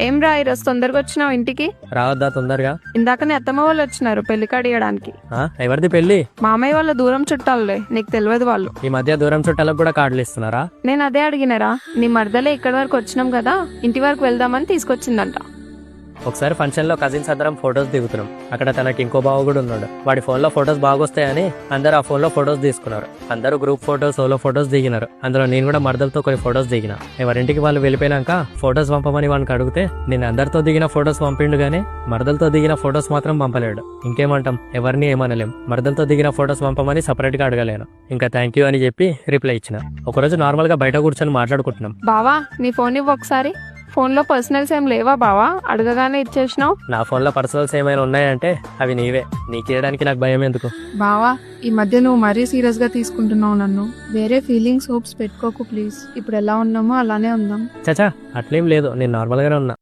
ఏం రా ఈరోజు తొందరగా వచ్చినావు ఇంటికి? రావద్దా తొందరగా? ఇందాకనే అత్తమ్మ వాళ్ళు వచ్చినారు పెళ్లికి అడిగడానికి. ఎవరిది పెళ్లి? మామయ్య వాళ్ళ దూరం చుట్టాలులే, నీకు తెలియదు వాళ్ళు. ఈ మధ్య దూరం చుట్టాలకు కూడా కార్డులు ఇస్తున్నారా? నేను అదే అడిగినరా, నీ మరదలే ఇక్కడి వరకు వచ్చినాం కదా, ఇంటి వరకు వెళ్దామని తీసుకొచ్చిందంట. ఒకసారి ఫంక్షన్ లో కజిన్స్ అందరం ఫొటోస్ దిగుతున్నాం. అక్కడ తనకి ఇంకో బావ కూడా ఉన్నాడు. వాడి ఫోన్ లో ఫొటోస్ బాగొస్తాయని అందరు ఆ ఫోన్ లో ఫొటోస్ తీసుకున్నారు. అందరూ గ్రూప్ ఫొటోస్, సోలో ఫొటోస్ దిగినారు. అందులో నేను కూడా మరదలతో కొన్ని ఫొటోస్ దిగిన. ఎవరింటికి వాళ్ళు వెళ్ళిపోయినాక ఫొటోస్ పంపమని వానికి అడిగితే నేను అందరితో దిగిన ఫొటోస్ పంపిండు గానీ మరదలతో దిగిన ఫొటోస్ మాత్రం పంపలేడు. ఇంకేమంటాం, ఎవరిని ఏమనలేం. మరదలతో దిగిన ఫొటోస్ పంపమని సపరేట్ గా అడగలేను. ఇంకా థ్యాంక్ యూ అని చెప్పి రిప్లై ఇచ్చిన. ఒకరోజు నార్మల్ గా బయట కూర్చొని మాట్లాడుకుంటున్నాం. బావా నీ ఫోన్ ఇవ్వు ఒకసారి. ఫోన్ లో పర్సనల్స్ ఏం లేవా బావా? అడగగానే ఇచ్చేసినావు. నా ఫోన్ లో పర్సనల్స్ ఏమైనా ఉన్నాయంటే అవి నీవే. నీకేయడానికి నాకు భయం ఎందుకు? బావా ఈ మధ్య నువ్వు మరీ సీరియస్ గా తీసుకుంటున్నావు నన్ను. వేరే ఫీలింగ్స్ హోప్స్ పెట్టుకోకు ప్లీజ్. ఇప్పుడు ఎలా ఉన్నామో అలానే ఉందాం. చచా అట్లేం లేదు, నేను నార్మల్ గానే ఉన్నా.